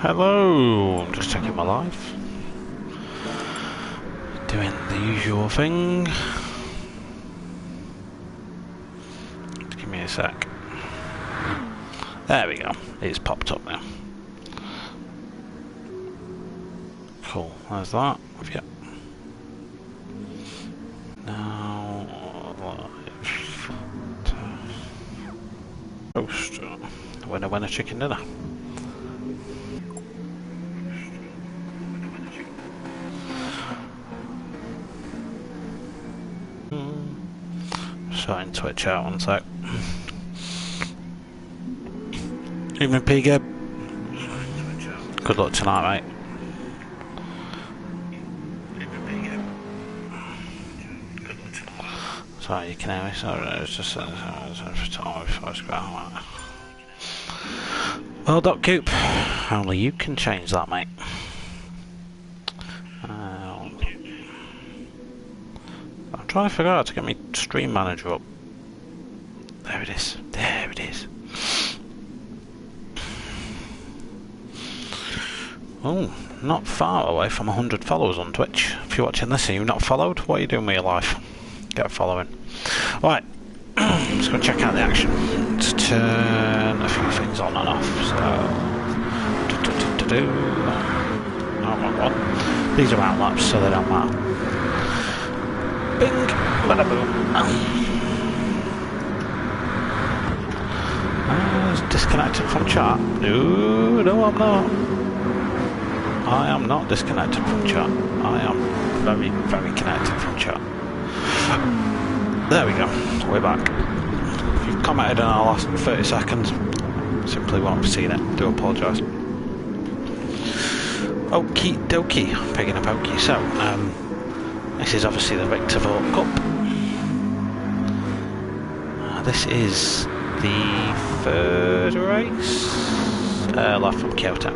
Hello, I'm just checking my life. Doing the usual thing. Give me a sec. There we go, it's popped up now. Cool, there's that. Yep. Now, post. Winner, chicken dinner. Sorting Twitch out one sec. Evening, P-Gib. Good luck tonight, mate. Sorry, you can hear me. Sorry, it's just well, Doc Coop, only you can change that, mate. I'm trying to figure out how to get my stream manager up. There it is. There it is. Oh, not far away from 100 followers on Twitch. If you're watching this and you've not followed, what are you doing with your life? Get following. Right, let's go check out the action. Let's turn a few things on and off. So, oh, these are outlaps, so they don't matter. Bing, bada boom. Disconnected from chat. No, I'm not. I am not disconnected from chat. I am very, very connected from chat. There we go. We're back. If you've commented in our last 30 seconds, simply won't have seen it. Do apologise. Okie dokie. Picking up Okie. So, this is obviously the RtV Cup. This is the third race left from Kyoto.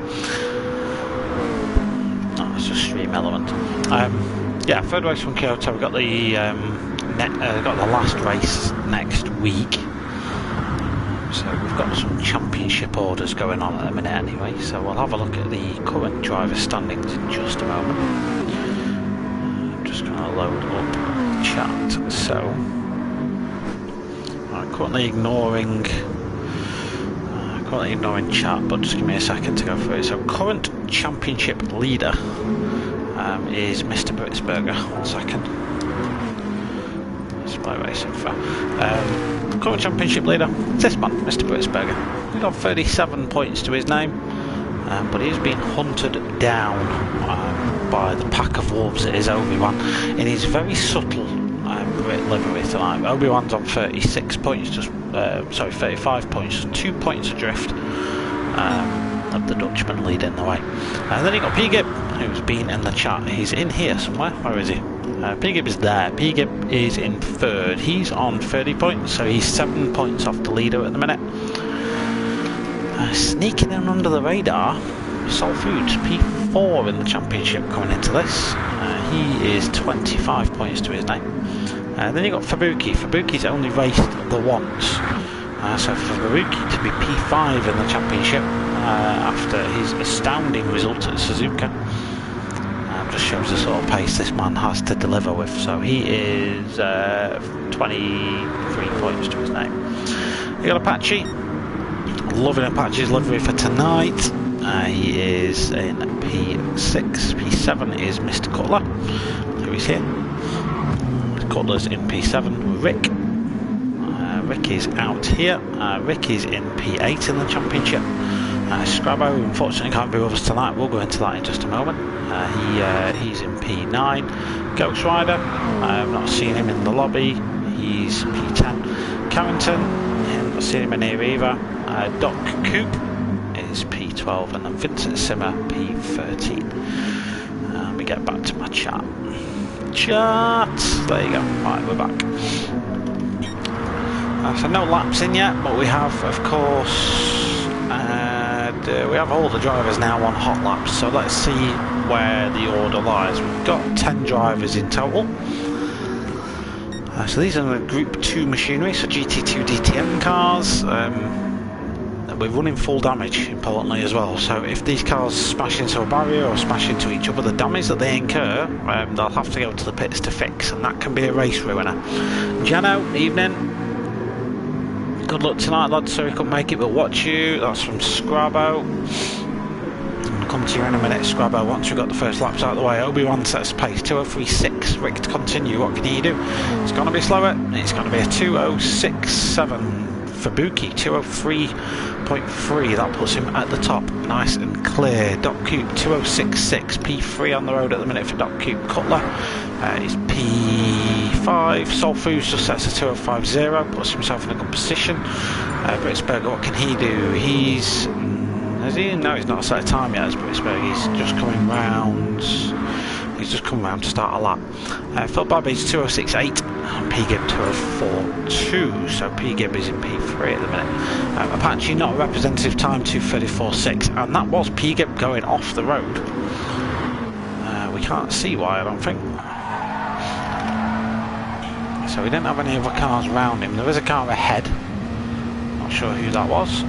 Oh, it's just stream element. Yeah, third race from Kyoto. We've got the got the last race next week. So we've got some championship orders going on at the minute anyway. So we'll have a look at the current driver standings in just a moment. I'm just going to load up chat. So I'm currently ignoring chat, but just give me a second to go through it. So current championship leader is Mr. Britsberger. 1 second. Display racing for current championship leader. This man, Mr. Britsberger. He's got 37 points to his name, but he's been hunted down by the pack of wolves that is Obi-Wan in his very subtle Brit livery tonight. Obi-Wan's on 36 points, just 35 points, just 2 points adrift of the Dutchman leading the way. And then you got P-Gib, who's been in the chat. He's in here somewhere. Where is he? P-Gib is there. P-Gib is in third. He's on 30 points, so he's 7 points off the leader at the minute. Sneaking in under the radar, Soul Foods, P4 in the championship coming into this. He is 25 points to his name. Then you got Fabuki. Fabuki's only raced the once. So for Fabuki to be P5 in the championship after his astounding result at Suzuka just shows the sort of pace this man has to deliver with. So he is 23 points to his name. You got Apache. Loving Apache's livery for tonight. He is in P6. P7 is Mr. Cutler, who is here. Cutler's in P7. Rick is out here. Rick is in P8 in the championship. Scrabbo, unfortunately, can't be with us tonight. We'll go into that in just a moment. He's in P9. Ghost Rider, I've not seen him in the lobby. He's P10. Carrington, I've not seen him in here either. Doc Coop is P12, and then Vincent Simmer P13. We get back to my chat. There you go. Right, we're back. So no laps in yet, but we have, of course, we have all the drivers now on hot laps. So let's see where the order lies. We've got 10 drivers in total. So these are the Group 2 machinery, so GT2 DTM cars. we're running full damage, importantly, as well. So if these cars smash into a barrier or smash into each other, the damage that they incur, they'll have to go to the pits to fix, and that can be a race ruiner. Jano, evening. Good luck tonight, lads. Sorry couldn't make it, but watch you. That's from Scrabo. I'll come to you in a minute, Scrabo, once we've got the first laps out of the way. Obi-Wan sets pace, 2:03.6. Rick to continue, what can he do? It's going to be slower. It's going to be a 2:06.7. Fabuki, 2:03.3. That puts him at the top, nice and clear. Doc Cube, 2:06.6. P3 on the road at the minute for Doc Cube. Cutler is P5. Soul Foods just sets a 2:05.0, puts himself in a good position. Britsberger, what can he do? He's... Has he? No, he's not set a time yet, as Britsberger. He's just coming round. He's just come round to start a lap. Phil Babbage 2:06.8 and P-Gib 2:04.2, so P-Gib is in P3 at the minute. Apache not a representative time, 2:34.6, and that was P-Gib going off the road. We can't see why, I don't think. So we didn't have any other cars around him. There is a car ahead. Not sure who that was.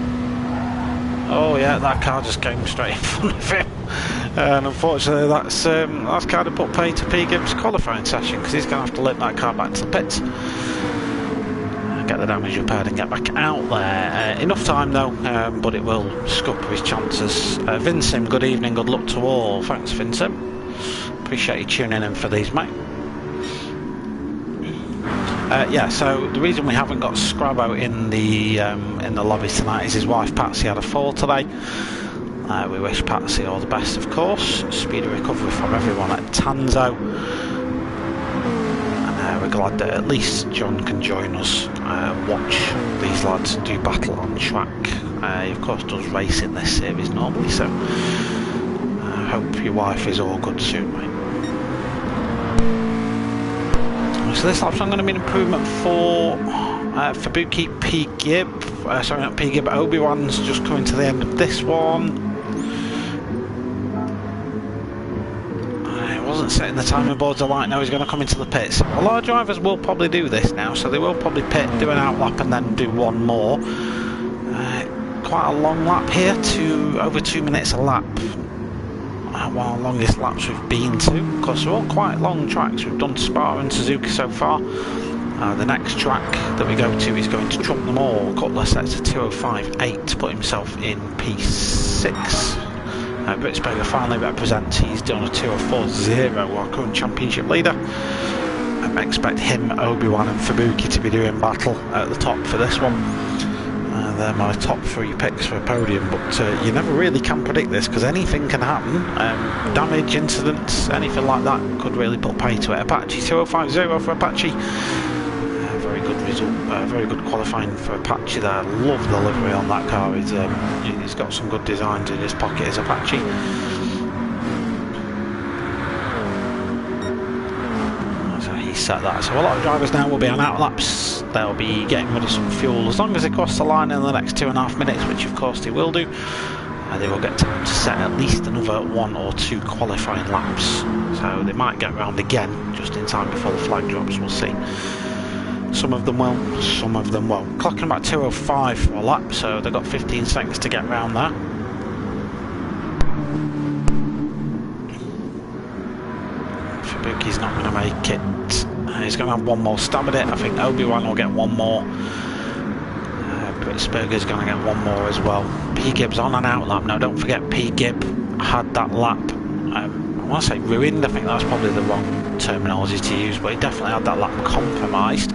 Oh yeah, that car just came straight in front of him. And unfortunately that's kind of put pay to P-Gib's qualifying session, because he's going to have to limp that car back to the pits. Get the damage repaired and get back out there. Enough time though, but it will scupper his chances. Vincent, good evening, good luck to all. Thanks Vincent. Appreciate you tuning in for these, mate. Yeah, so the reason we haven't got Scrabo in the lobby tonight is his wife Patsy had a fall today. We wish Patsy all the best, of course. Speedy recovery from everyone at Tanzo. And we're glad that at least John can join us, watch these lads do battle on track. He of course does race in this series normally, so I hope your wife is all good soon, mate. So this lap's going to be an improvement for Fabuki P-Gib. Sorry, not P-Gib, Obi-Wan's just coming to the end of this one. He wasn't setting the timing boards alight, now he's going to come into the pits. A lot of drivers will probably do this now, so they will probably pit, do an outlap and then do one more. Quite a long lap here, over 2 minutes a lap. One of the longest laps we've been to. Of course, they're all quite long tracks. We've done Spa and Suzuka so far. The next track that we go to is going to trump them all. Cutler sets a 2:05.8 to put himself in P6. Britsberger finally represents. He's done a 2:04.0, our current championship leader. I expect him, Obi-Wan and Fabuki to be doing battle at the top for this one. They're my top 3 picks for a podium, but you never really can predict this, because anything can happen. Damage, incidents, anything like that could really put pay to it. Apache 2:05.0 for Apache. Very good result, very good qualifying for Apache there. Love the livery on that car. He's got some good designs in his pocket as Apache. Set that. So a lot of drivers now will be on outlaps. They'll be getting rid of some fuel as long as they cross the line in the next 2.5 minutes, which of course they will do. They will get time to set at least another 1 or 2 qualifying laps. So they might get round again just in time before the flag drops. We'll see. Some of them will, some of them won't. Clocking about 2:05 for a lap, so they've got 15 seconds to get round there. Fabuki's not going to make it. He's going to have one more stab at it. I think Obi-Wan will get one more. Britsberger's going to get one more as well. P-Gib's on an outlap. Now don't forget, P-Gib had that lap, I want to say ruined, I think that's probably the wrong terminology to use, but he definitely had that lap compromised.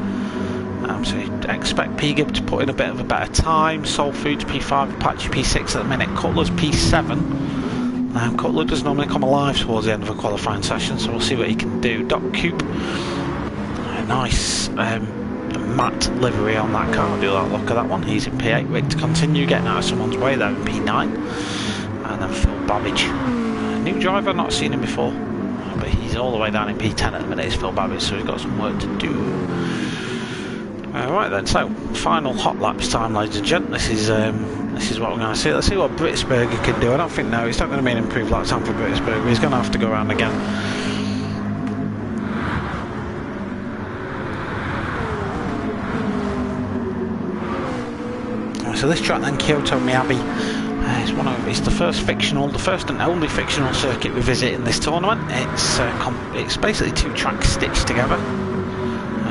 So you'd expect P-Gib to put in a bit of a better time. Soul Foods P5, Apache P6 at the minute, Cutler's P7. Cutler does normally come alive towards the end of a qualifying session, so we'll see what he can do. Doc Coop, a nice matte livery on that car. Do that, look at that one. He's in P8. Rick to continue getting out of someone's way there in P9. And then Phil Babbage, new driver, not seen him before, but he's all the way down in P10 at the minute. It's Phil Babbage, so he's got some work to do. Right then, so final hot laps time, ladies and gents. This is what we're going to see. Let's see what Britsberger can do. I don't think, no, it's not going to be an improved lap time for Britsberger. He's going to have to go around again. so this track then, Kyoto Miyabi, it's the first and only fictional circuit we visit in this tournament. It's basically two tracks stitched together.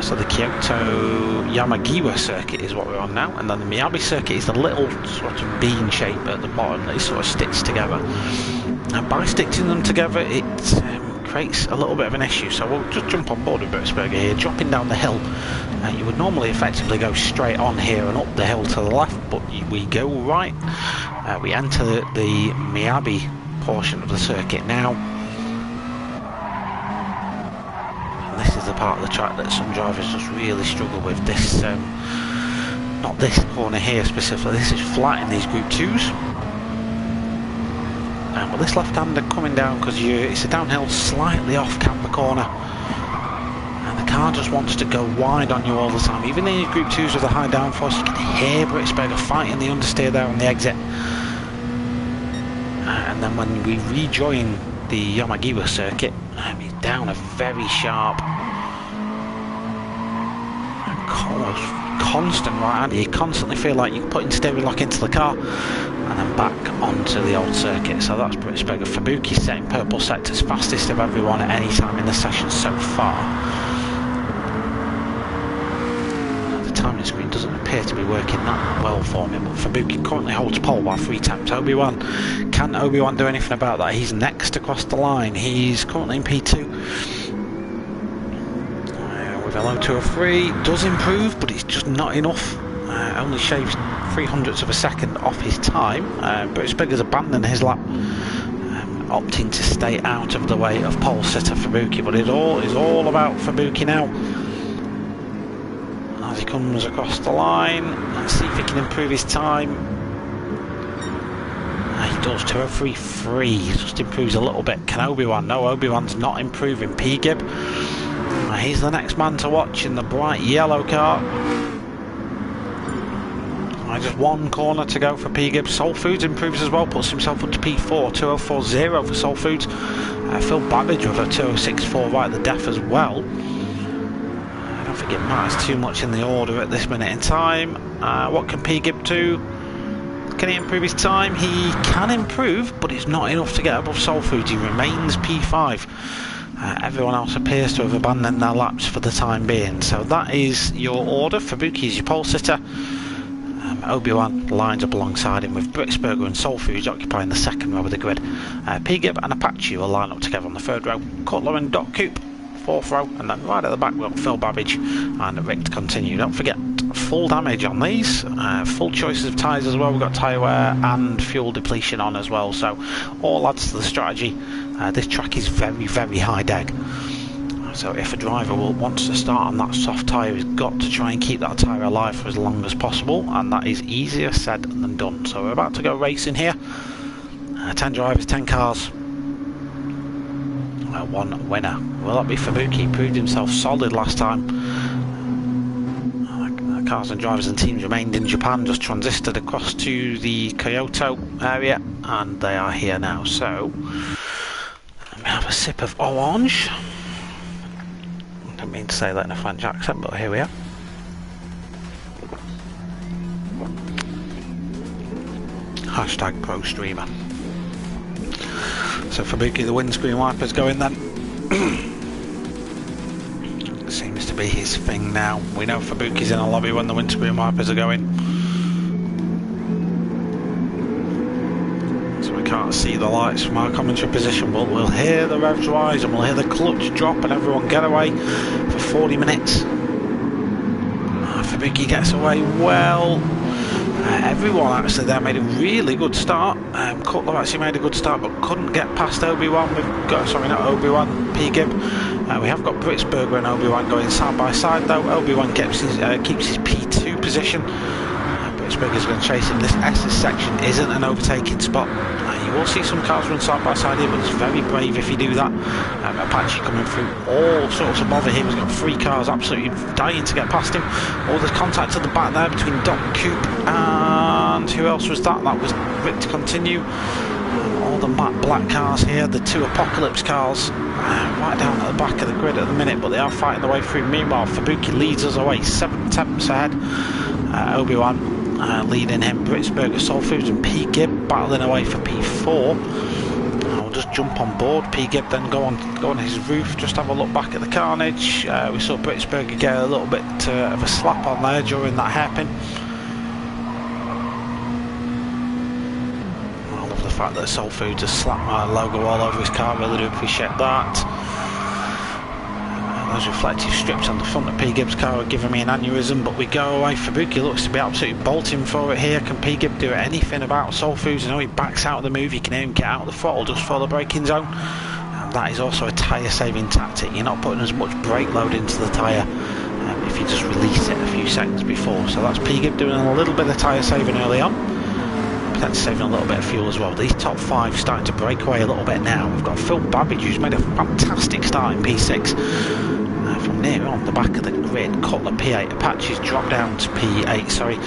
So the Kyoto Yamagiwa circuit is what we're on now, and then the Miyabi circuit is the little sort of bean shape at the bottom that is sort of stitched together. And by stitching them together, it creates a little bit of an issue. So we'll just jump on board with Britzberger here, dropping down the hill. You would normally effectively go straight on here and up the hill to the left, but we go right. We enter the Miyabi portion of the circuit now. And this is the part of the track that some drivers just really struggle with. This, not this corner here specifically, this is flat in these Group 2s. But this left-hander coming down because it's a downhill slightly off camber corner. And the car just wants to go wide on you all the time. Even in your Group 2s with a high downforce, you can hear Britzberger fighting the understeer there on the exit. And then when we rejoin the Yamagiwa circuit, he's down a very sharp, almost constant right-hander. You constantly feel like you're putting steering lock into the car and then back onto the old circuit. So that's Britzberger. Fubuki setting purple sectors, fastest of everyone at any time in the session so far. The timing screen doesn't appear to be working that well for him, but Fubuki currently holds pole by 3 taps. Obi-Wan, can Obi-Wan do anything about that? He's next across the line. He's currently in P2. With a low 203, does improve, but it's just not enough. Only shaves 0.03 of a second off his time. Britzberger's abandoned his lap, opting to stay out of the way of pole sitter Fubuki, but it is all about Fubuki now. As he comes across the line, let's see if he can improve his time. He does, 203.3, he just improves a little bit. Can Obi-Wan? No, Obi-Wan's not improving. P-Gib, he's the next man to watch in the bright yellow car. Just one corner to go for P-Gib. Soul Foods improves as well, puts himself up to P4, 204.0 for Soul Foods. Phil Babbage with a 206.4 right at the death as well. I don't think it matters too much in the order at this minute in time. What can P-Gib do? Can he improve his time? He can improve, but it's not enough to get above Soul Foods. He remains P5. Everyone else appears to have abandoned their laps for the time being. So that is your order. Fubuki is your pole sitter. Obi-Wan lines up alongside him, with Britzberger and Soul Foods occupying the second row of the grid. P-Gib and Apache will line up together on the third row. Cutler and Doc Coop, fourth row, and then right at the back we've got Phil Babbage and Rick to continue. Don't forget, full damage on these, full choices of tyres as well. We've got tyre wear and fuel depletion on as well, so all adds to the strategy. This track is very, very high deg. So if a driver wants to start on that soft tyre, he's got to try and keep that tyre alive for as long as possible, and that is easier said than done. So we're about to go racing here. 10 drivers, 10 cars, one winner. Will that be Fubuki? He proved himself solid last time. Cars and drivers and teams remained in Japan, just transisted across to the Kyoto area, and they are here now. So let me have a sip of orange. I didn't mean to say that in a French accent, but here we are. Hashtag pro streamer. So Fubuki, the windscreen wipers going then. Seems to be his thing now. We know Fubuki's in a lobby when the windscreen wipers are going. So we can't see the lights from our commentary position, but we'll hear the revs rise and we'll hear the clutch drop and everyone get away for 40 minutes. Fubuki gets away well. Everyone actually there made a really good start. Cutler actually made a good start, but couldn't get past Obi-Wan. We've got, sorry, not Obi-Wan, P-Gib. We have got Britzberger and Obi-Wan going side by side though. Obi-Wan keeps his P2 position. Britzberger's going to chase him. This S's section isn't an overtaking spot. You will see some cars run side by side here, but it's very brave if you do that. Apache coming through all sorts of bother here. He's got 3 cars absolutely dying to get past him. All the contact at the back there between Doc Coop and who else was that? That was Rick to continue. All the matte black cars here, the 2 Apocalypse cars, right down at the back of the grid at the minute, but they are fighting their way through. Meanwhile, Fubuki leads us away 7 tenths ahead. Obi-Wan leading him Britsburg, Soul Foods and P. Gibb battling away for P4. We'll just jump on board. P. Gibb then go on his roof, just have a look back at the carnage. We saw Britsburg get a little bit of a slap on there during that hairpin. I love the fact that Soul Foods has slapped my logo all over his car, really do appreciate that. Those reflective strips on the front of P. Gibb's car are giving me an aneurysm, but we go away. Fabuki looks to be absolutely bolting for it here. Can P. Gibb do anything about Soul Foods? I know he backs out of the move, you can hear him get out of the throttle just for the braking zone. And that is also a tyre saving tactic. You're not putting as much brake load into the tyre if you just release it a few seconds before. So that's P. Gibb doing a little bit of tyre saving early on. That's saving a little bit of fuel as well. These top five starting to break away a little bit now. We've got Phil Babbage, who's made a fantastic start in P6. From near on the back of the grid, Cutler P8, Apache's dropped down to P8, sorry.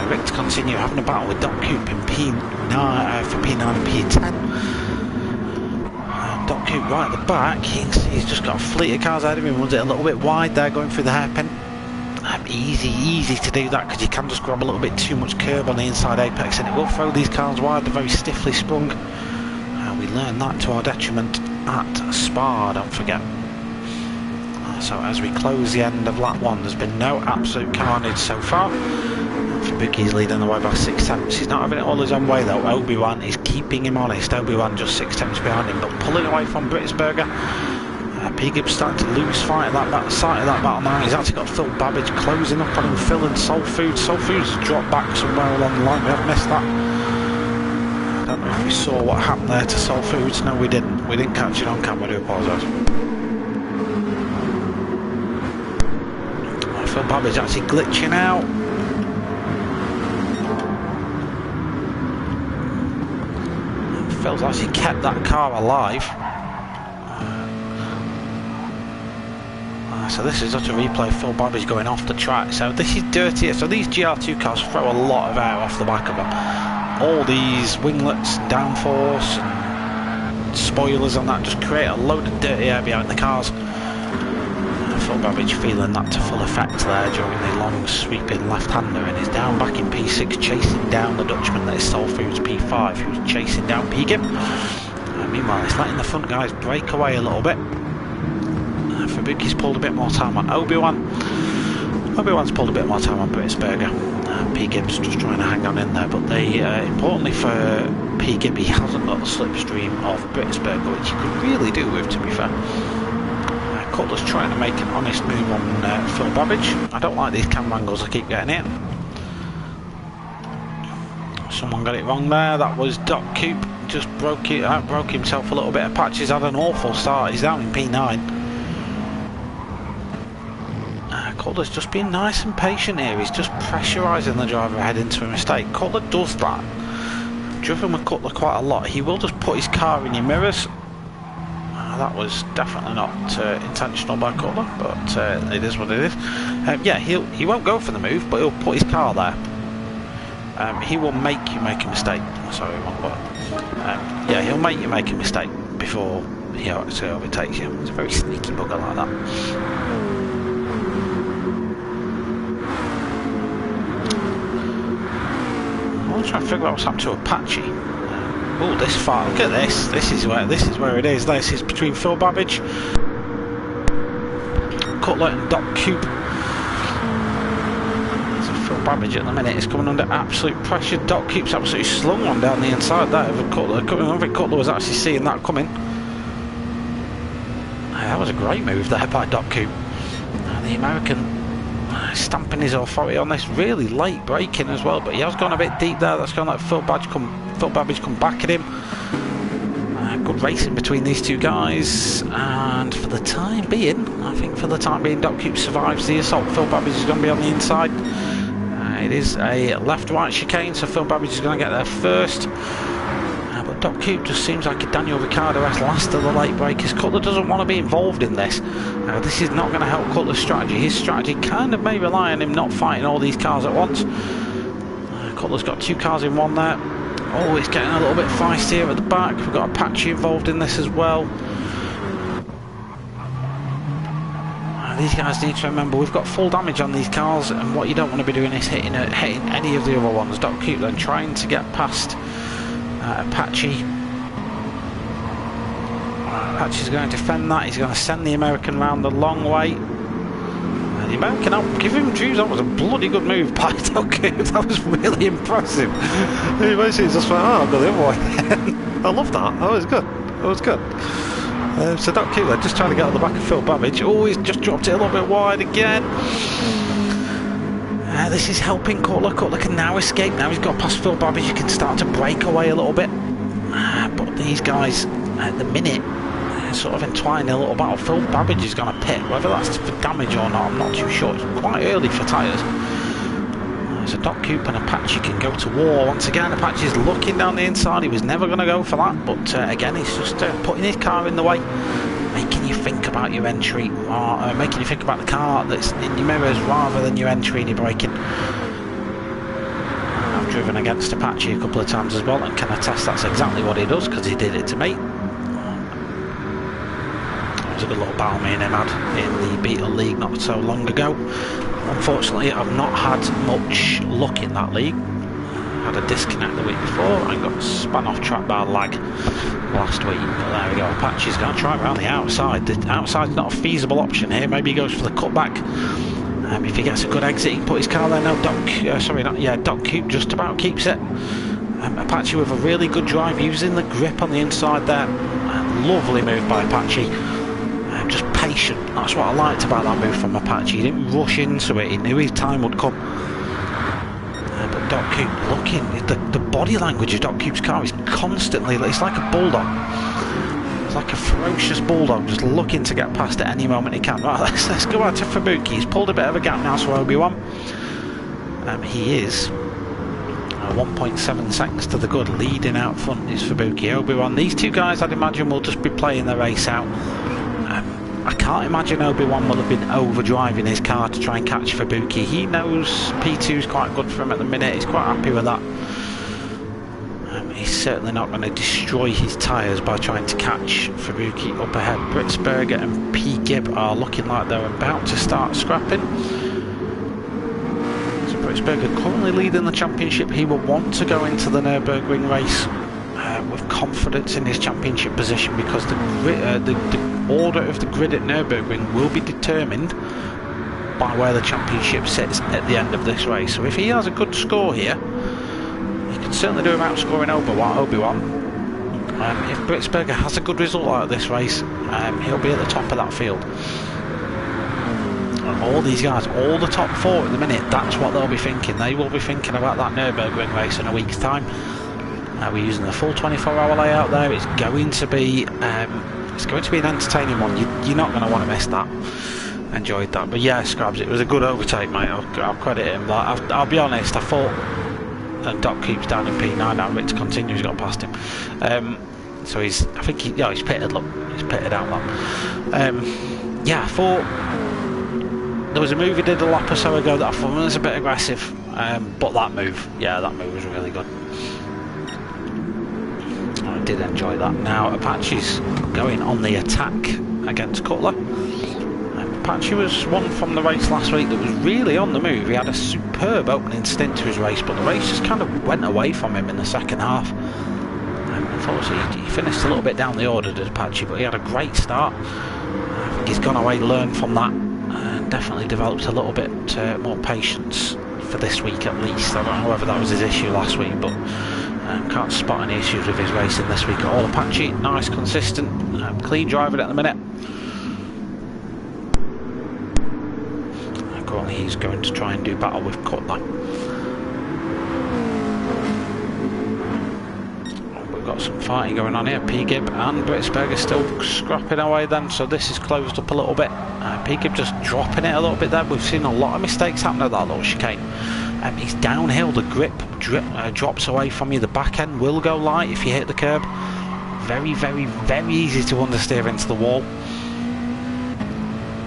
Rick to continue having a battle with Doc Coop in P9 for P9 and P10. Doc Coop right at the back, he's just got a fleet of cars ahead of him, runs it a little bit wide there going through the hairpin. Easy to do that because you can just grab a little bit too much curb on the inside apex and it will throw these cars wide. They're very stiffly sprung. We learned that to our detriment at Spa, don't forget. So as we close the end of lap 1, there's been no absolute carnage so far. Fabuki's leading the way by 6 tenths. He's not having it all his own way though. Obi-Wan is keeping him honest. Obi-Wan just 6 tenths behind him, but pulling away from Britsburger. P. Gibb's starting to lose fight at that side of that battle now. He's actually got Phil Babbage closing up on him. Phil and Soul Foods. Soul Foods has dropped back somewhere along the line. We haven't missed that. I don't know if we saw what happened there to Soul Foods. No, we didn't. We didn't catch it on camera. I do apologise. Phil Babbage actually glitching out. Phil's actually kept that car alive. So this is just a replay of Phil Babbage going off the track. So this is dirtier. So these GR2 cars throw a lot of air off the back of them. All these winglets, downforce, and spoilers on that just create a load of dirty air behind the cars. Phil Babbage feeling that to full effect there during the long sweeping left-hander, and is down back in P6 chasing down the Dutchman that is Soul Foods P5, who's chasing down P. Gibb. Meanwhile it's letting the front guys break away a little bit. Fabuki's pulled a bit more time on Obi-Wan. Obi-Wan's pulled a bit more time on Britsburger. P. Gibb's just trying to hang on in there, but they importantly for P. Gibb, he hasn't got the slipstream of Britsburger, which he could really do with, to be fair. Cutler's trying to make an honest move on Phil Babbage. I don't like these camera angles, I keep getting it. Someone got it wrong there. That was Doc Coop. Just broke himself a little bit. Apache's had an awful start. He's down in P9. Cutler's just being nice and patient here. He's just pressurising the driver ahead into a mistake. Cutler does that. Driven with Cutler quite a lot. He will just put his car in your mirrors. That was definitely not intentional by Cutler, but it is what it is. Yeah, he won't go for the move, but he'll put his car there. He will make you make a mistake. Sorry, wrong word. Yeah, he'll make you make a mistake before he actually overtakes you. It's a very sneaky bugger like that. I'm trying to figure out what's happened to Apache. Oh, this far! Look at this. This is where it is. This is between Phil Babbage, Cutler, and Doc Coop. So Phil Babbage at the minute is coming under absolute pressure. Doc Coop's absolutely slung one down the inside there of Cutler. I don't think Cutler was actually seeing that coming. That was a great move there by Doc Coop. The American stamping his authority on this, really late braking as well, but he has gone a bit deep there. That's going to let Phil Babbage come back at him. Good racing between these two guys, and for the time being, I think Doc Coop survives the assault. Phil Babbage is going to be on the inside. It is a left-right chicane, so Phil Babbage is going to get there first. But Doc Coop just seems like a Daniel Ricciardo-esque last of the late breakers. Cutler doesn't want to be involved in this. This is not going to help Cutler's strategy. His strategy kind of may rely on him not fighting all these cars at once. Cutler's got two cars in one there. Oh, it's getting a little bit feisty here at the back. We've got Apache involved in this as well. These guys need to remember we've got full damage on these cars, and what you don't want to be doing is hitting any of the other ones. Doc Coop then trying to get past Apache. Apache's going to defend that. He's going to send the American round the long way. And the American, I'll give him dues, that was a bloody good move by Doc Coop. That was really impressive. He basically just went, oh, I've got the other way. I love that. That was good. That was good. So Doc Coop just trying to get on the back of Phil Babbage. Oh, he's just dropped it a little bit wide again. This is helping Cutler. Cutler can now escape. Now he's got past Phil Babbage. You can start to break away a little bit. But these guys, at the minute, sort of entwining a little battle. Phil Babbage is going to pit. Whether that's for damage or not, I'm not too sure. It's quite early for tyres. So Doc Coop and Apache can go to war once again. Apache's looking down the inside. He was never going to go for that, but again, he's just putting his car in the way, making you think about your entry, or making you think about the car that's in your mirrors rather than your entry and your braking. I've driven against Apache a couple of times as well, and can attest that's exactly what he does, because he did it to me. It was a good little battle me and him had in the Beetle League not so long ago. Unfortunately, I've not had much luck in that league. Had a disconnect the week before and got spun off track by lag last week. But there we go. Apache's going to try around the outside. The outside's not a feasible option here. Maybe he goes for the cutback. If he gets a good exit, he can put his car there. No, Doc Coop just about keeps it. Apache with a really good drive, using the grip on the inside there. Lovely move by Apache. Just patient. That's what I liked about that move from Apache. He didn't rush into it. He knew his time would come. But Doc Coop looking, the body language of Doc Coop's car is constantly, it's like a bulldog. It's like a ferocious bulldog just looking to get past at any moment he can. Right, let's go out to Fubuki. He's pulled a bit of a gap now, so Obi-Wan. He is 1.7 seconds to the good. Leading out front is Fubuki. Obi-Wan. These two guys, I'd imagine, will just be playing the race out. I can't imagine Obi-Wan will have been overdriving his car to try and catch Fubuki. He knows P2 is quite good for him at the minute. He's quite happy with that. He's certainly not going to destroy his tyres by trying to catch Fubuki up ahead. Britsberger and P. Gibb are looking like they're about to start scrapping. So Britsberger currently leading the championship. He will want to go into the Nürburgring race with confidence in his championship position, because the order of the grid at Nürburgring will be determined by where the championship sits at the end of this race. So if he has a good score here, he can certainly do him outscoring Obi-Wan. If Britsberger has a good result out of this race, he'll be at the top of that field. And all these guys, all the top four at the minute, that's what they'll be thinking. They will be thinking about that Nürburgring race in a week's time. We're using the full 24-hour layout there. It's going to be an entertaining one. You're not going to want to miss that. Enjoyed that. But yeah, Scrabs, it was a good overtake, mate. I'll credit him. I'll be honest, I thought Doc Coop's down in P9 now. Rick continues, got past him. So he's pitted. Look, he's pitted out that. Yeah, I thought there was a move he did a lap or so ago that I thought was a bit aggressive. But that move was really good. I did enjoy that. Now Apache's going on the attack against Cutler. Apache was one from the race last week that was really on the move. He had a superb opening stint to his race, but the race just kind of went away from him in the second half. Unfortunately, he finished a little bit down the order, did Apache, but he had a great start. I think he's gone away, learned from that, and definitely developed a little bit more patience for this week at least. I don't know whether that was his issue last week, but can't spot any issues with his racing this week at all. Apache, nice, consistent, clean driving at the minute. Currently he's going to try and do battle with Cutler. We've got some fighting going on here. P. Gibb and Britsberger still scrapping away then, so this is closed up a little bit. P. Gibb just dropping it a little bit there. We've seen a lot of mistakes happen at that little chicane. He's downhill, the grip drops away from you, the back end will go light if you hit the curb. Very, very, very easy to understeer into the wall.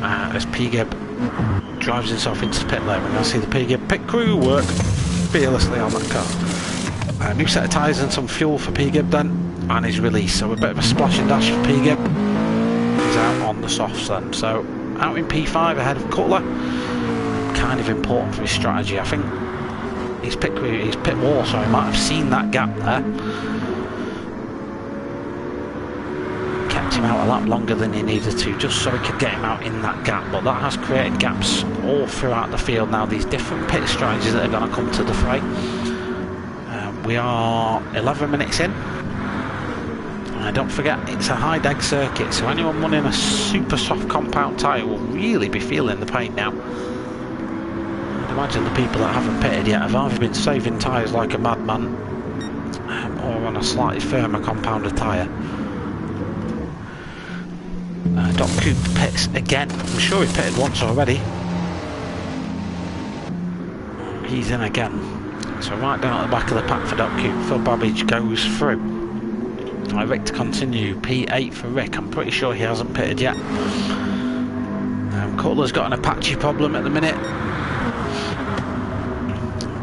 As P. Gibb drives himself into the pit lane, we're going to see the P. Gibb pit crew work fearlessly on that car. New set of tyres and some fuel for P. Gibb then, and his release. So a bit of a splash and dash for P. Gibb. He's out on the softs then. So out in P5 ahead of Cutler. Kind of important for his strategy. I think his pit wall, so he might have seen that gap there. Kept him out a lot longer than he needed to, just so he could get him out in that gap. But that has created gaps all throughout the field now. These different pit strategies that are going to come to the fray. We are 11 minutes in. Don't forget, it's a high deg circuit, so anyone running a super soft compound tyre will really be feeling the pain now. I'd imagine the people that haven't pitted yet have either been saving tyres like a madman or on a slightly firmer compounded tyre. Doc Coop pits again. I'm sure he pitted once already. He's in again. So right down at the back of the pack for Doc Coop. Phil Babbage goes through. Rick to continue. P8 for Rick. I'm pretty sure he hasn't pitted yet. Cutler's got an Apache problem at the minute.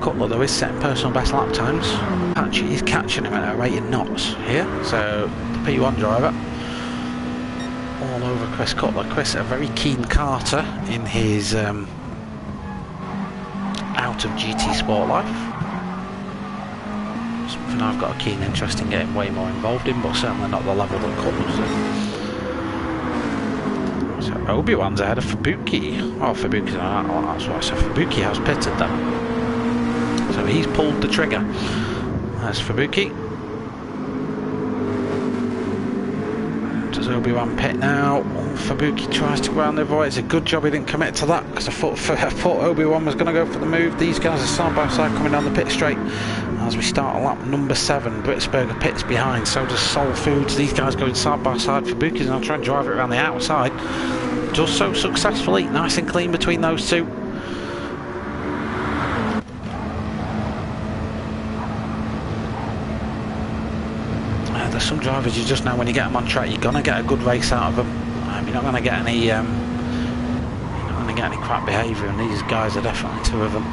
Cutler though is setting personal best lap times. Apache is catching him at a rate of knots here. So the P1 driver all over Chris Cutler. Chris, a very keen karter in his out of GT Sport life. Something I've got a keen interest in getting way more involved in, but certainly not the level that Cutler's in. So Obi-Wan's ahead of Fubuki. Oh, Fubuki's that's why. So Fubuki has pitted then. So he's pulled the trigger. There's Fubuki. Does Obi-Wan pit now? Fubuki tries to ground the avoid. It's a good job he didn't commit to that, because I thought Obi-Wan was going to go for the move. These guys are side by side coming down the pit straight as we start on lap number 7. Britsberger pits behind, so does Soul Foods. These guys going side by side. Fubuki's going to try and drive it around the outside. Does so successfully. Nice and clean between those two. There's some drivers you just know when you get them on track, you're going to get a good race out of them. You're not going to get any crap behaviour, and these guys are definitely two of them.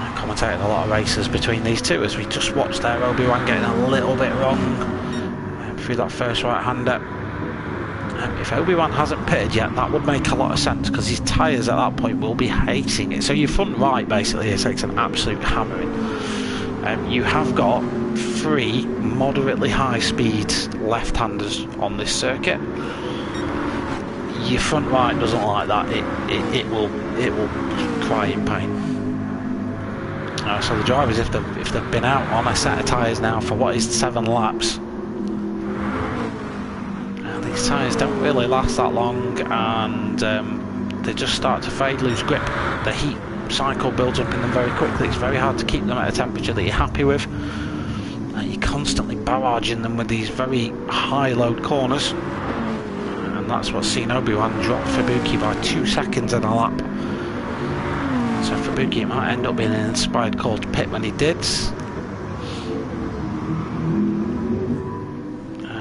I commentated a lot of races between these two as we just watched there. Obi-Wan getting a little bit wrong through that first right-hander. If Obi-Wan hasn't pitted yet, that would make a lot of sense, because his tyres at that point will be hating it. So your front right basically takes an absolute hammering. You have got 3 moderately high speed left-handers on this circuit. Your front right doesn't like that. It will cry in pain. So the drivers, if they've been out on a set of tyres now for what is 7 laps, these tyres don't really last that long, and they just start to fade, lose grip. The heat cycle builds up in them very quickly. It's very hard to keep them at a temperature that you're happy with. You're constantly barraging them with these very high load corners, and that's what's seen Obi-Wan drop Fubuki by 2 seconds in a lap. So Fubuki might end up being an inspired call to pit when he did,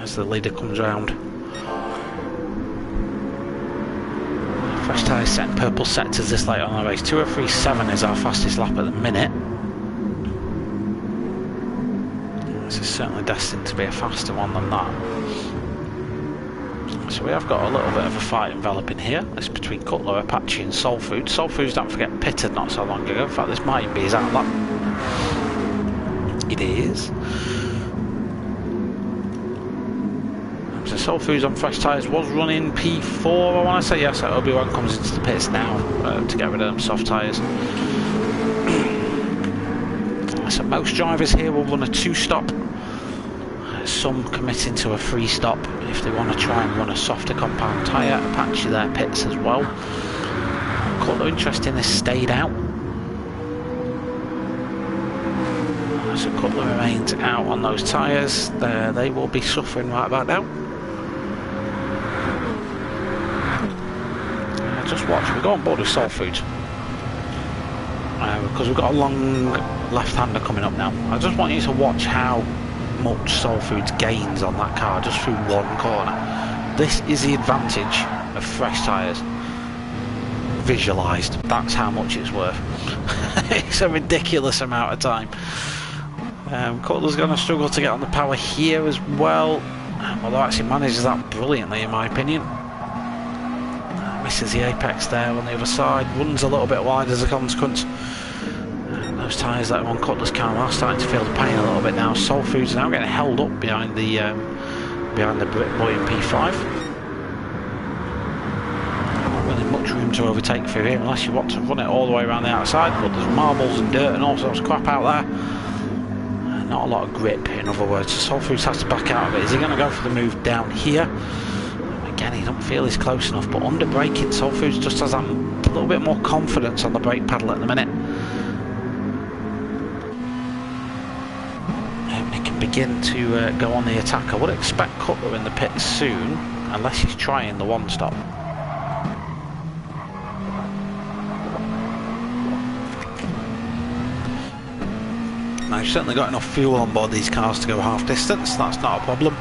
as the leader comes round. Fresh tyres set in purple sectors this late on the race. 2:03.7 is our fastest lap at the minute. This is certainly destined to be a faster one than that. So we have got a little bit of a fight enveloping here. It's between Cutler, Apache and Soul Foods. Soul Foods, don't forget, pitted not so long ago. In fact, this might be his out lap. It is. So Soul Foods on fresh tyres was running P4, I want to say. Yes, so Obi-Wan comes into the pits now to get rid of them soft tyres. So most drivers here will run a 2-stop. Some committing to a 3-stop if they want to try and run a softer compound tyre. Apache their pits as well. Cutler, interesting, this stayed out. So Cutler remains out on those tyres. They will be suffering right about now. Just watch, we go on board with Soul Foods. Because we've got a long left-hander coming up now. I just want you to watch how much Soul Foods gains on that car just through one corner. This is the advantage of fresh tyres. Visualised. That's how much it's worth. It's a ridiculous amount of time. Cutler's going to struggle to get on the power here as well. Although actually manages that brilliantly in my opinion. misses the apex there on the other side, runs a little bit wide as a consequence. And those tyres that are on Cutler's car are starting to feel the pain a little bit now. Soul Food's now getting held up behind the Brit Boy in P5. Not really much room to overtake through here unless you want to run it all the way around the outside, but there's marbles and dirt and all sorts of crap out there. Not a lot of grip, in other words. So Soul Foods has to back out of it. Is he going to go for the move down here? Again, he don't feel he's close enough, but under braking, Soul Foods just has that little bit more confidence on the brake pedal at the minute. And he can begin to go on the attack. I would expect Cutler in the pits soon, unless he's trying the one stop. Now, you've certainly got enough fuel on board these cars to go half distance, that's not a problem.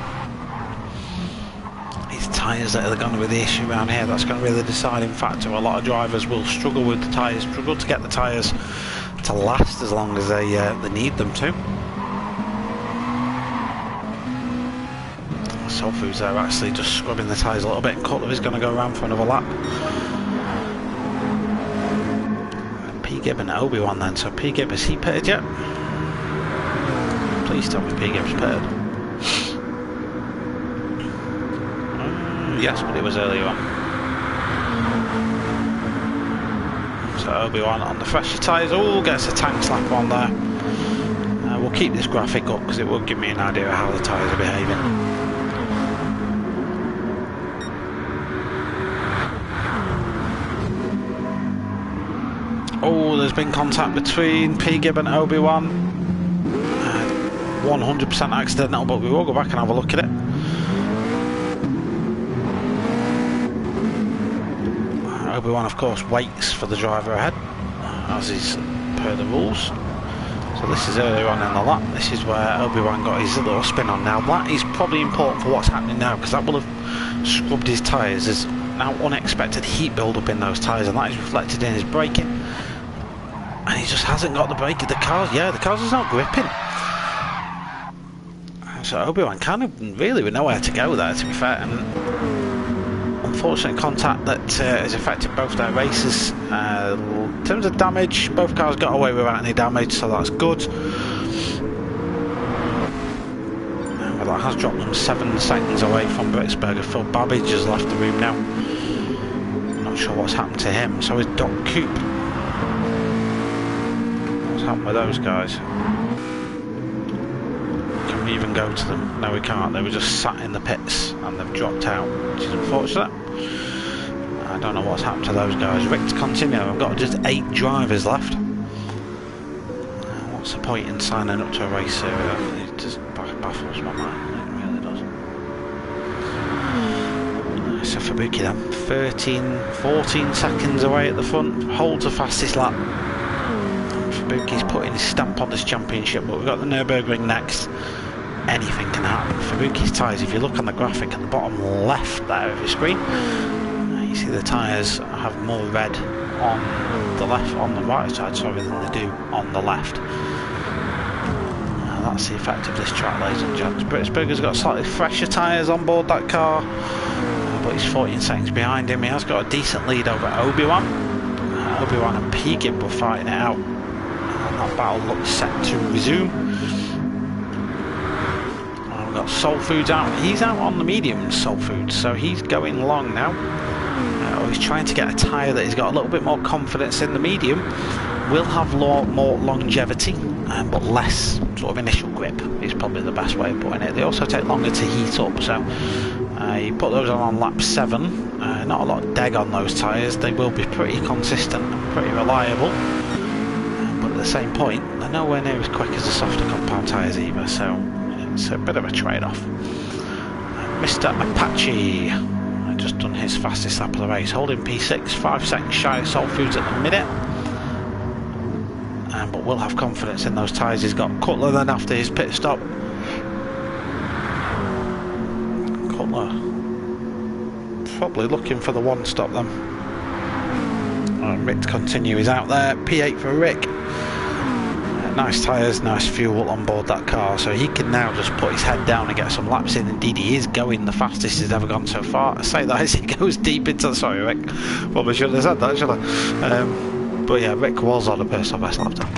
It's tyres that are going to be the issue around here, that's going to be the deciding factor. A lot of drivers will struggle with the tyres, struggle to get the tyres to last as long as they need them to. Soul Foods there actually just scrubbing the tyres a little bit, and Cutler is going to go around for another lap. And P Gibb and Obi-Wan then, so P Gibb, is he pitted yet? Please tell me P Gibbs pitted. Yes, but it was earlier on. So Obi-Wan on the fresher tyres. Oh, gets a tank slap on there. We'll keep this graphic up because it will give me an idea of how the tyres are behaving. Oh, there's been contact between P Gibb and Obi-Wan. 100% accidental, but we will go back and have a look at it. Obi-Wan, of course, waits for the driver ahead, as is per the rules. So this is earlier on in the lap. This is where Obi-Wan got his little spin on. Now that is probably important for what's happening now, because that will have scrubbed his tyres. There's now unexpected heat build-up in those tyres, and that is reflected in his braking. And he just hasn't got the brake. The car's is not gripping. So Obi-Wan kind of really with nowhere to go there, to be fair, and unfortunate contact that has affected both their races. In terms of damage, both cars got away without any damage, so that's good. Well, that has dropped them 7 seconds away from Britsberger. Phil Babbage has left the room now. Not sure what's happened to him. So is Doc Coop. What's happened with those guys? Even go to them? No, we can't. They were just sat in the pits and they've dropped out, which is unfortunate. I don't know what's happened to those guys. Rick to continue. I've got just 8 drivers left. What's the point in signing up to a race here? It just baffles my mind. It really does. So Fabuki then, 14 seconds away at the front, holds the fastest lap. Fabuki's putting his stamp on this championship, but we've got the Nürburgring next. Anything can happen. Fabuki's tyres, if you look on the graphic at the bottom left there of your screen, you see the tyres have more red on the left, on the right side, sorry, than they do on the left. That's the effect of this track, ladies and gents. Britsberger's got slightly fresher tyres on board that car, but he's 14 seconds behind him. He has got a decent lead over Obi-Wan. Obi-Wan and P Gibb were fighting it out, and that battle looks set to resume. Got Soul Foods out. He's out on the medium, Soul Foods, so he's going long now. He's trying to get a tyre that he's got a little bit more confidence in. The medium will have more longevity, but less sort of initial grip is probably the best way of putting it. They also take longer to heat up, so you put those on lap 7. Not a lot of deg on those tyres. They will be pretty consistent and pretty reliable, but at the same point, they're nowhere near as quick as the softer compound tyres either, so it's a bit of a trade-off. Mr. Apache just done his fastest lap of the race, holding P6, 5 seconds shy of Soul Foods at the minute, but will have confidence in those tyres. He's got Cutler then after his pit stop. Cutler probably looking for the one stop then. Rick to continue, he's out there. P8 for Rick. nice tyres, nice fuel on board that car, so he can now just put his head down and get some laps in. Indeed, he is going the fastest he's ever gone so far. I say that as he goes deep into... Sorry, Rick. Probably should have said that, should I? But yeah, Rick was on a personal best lap time.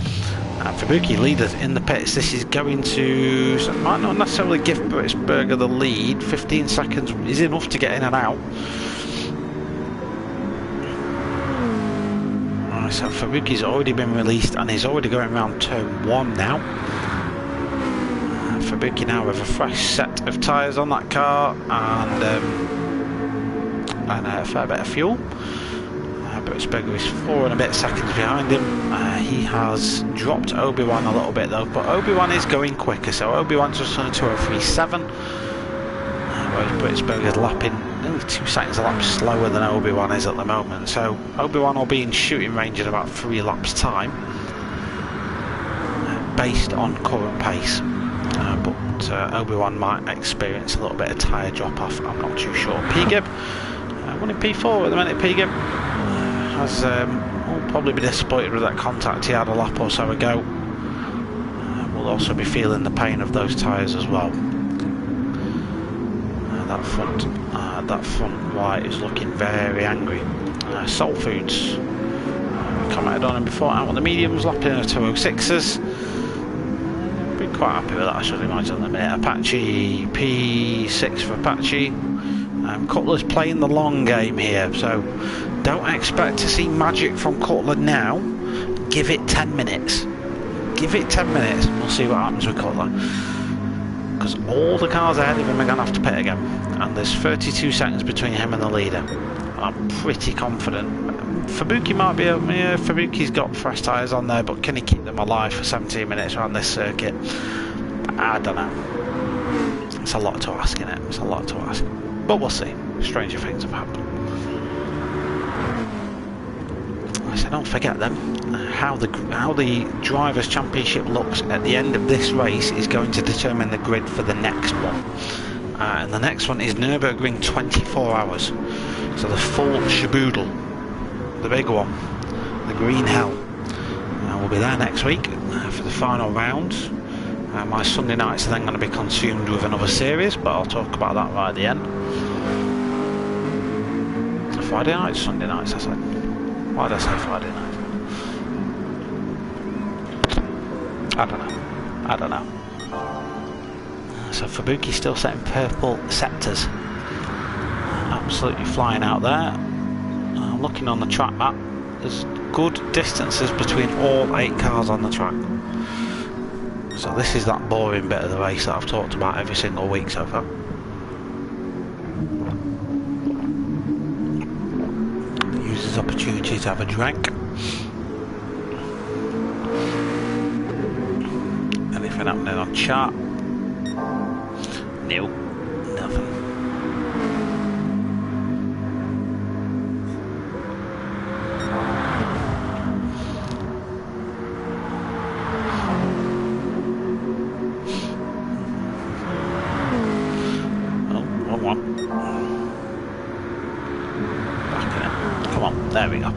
Fabuki leaders in the pits. This is going to... So it might not necessarily give Britzberger the lead. 15 seconds is enough to get in and out. So Fabuki's already been released and he's already going around turn 1 now. Fabuki now with a fresh set of tyres on that car and a fair bit of fuel. Britzberger is 4 and a bit seconds behind him. He has dropped Obi-Wan a little bit though, but Obi-Wan is going quicker, so Obi-Wan's just on a 2:03.7, whereas Britzberger's lapping 2 seconds a lap slower than Obi-Wan is at the moment, so Obi-Wan will be in shooting range in about 3 laps time, based on current pace, but Obi-Wan might experience a little bit of tyre drop off, I'm not too sure. P-Gib, running P4 at the minute. P-Gib has will probably be disappointed with that contact he had a lap or so ago. Will also be feeling the pain of those tyres as well. That front white is looking very angry. Soul Foods, commented on him before, out on the mediums, lapping in a 2:06s. Been quite happy with that, I should imagine, in a minute. Apache, P6 for Apache. Cutler's playing the long game here, so don't expect to see magic from Cutler now. Give it 10 minutes. Give it 10 minutes and we'll see what happens with Cutler. Because all the cars ahead of him are going to have to pit again, and there's 32 seconds between him and the leader. I'm pretty confident. Fabuki might be up here. Fabuki's got fresh tyres on there, but can he keep them alive for 17 minutes around this circuit? I don't know. It's a lot to ask, isn't it? It's a lot to ask. But we'll see. Stranger things have happened. So don't forget then, how the Drivers' Championship looks at the end of this race is going to determine the grid for the next one. And the next one is Nürburgring 24 hours. So the full shaboodle, the big one, the green hell. We'll be there next week for the final round. My Sunday nights are then going to be consumed with another series, but I'll talk about that right at the end. Friday nights, Sunday nights, I said. Why did I say Friday night? I don't know. So Fabuki's still setting purple sectors. Absolutely flying out there. Looking on the track map, there's good distances between all 8 cars on the track. So this is that boring bit of the race that I've talked about every single week so far. Uses opportunity to have a drink. Anything happening on chat? Nope, nothing. There we go.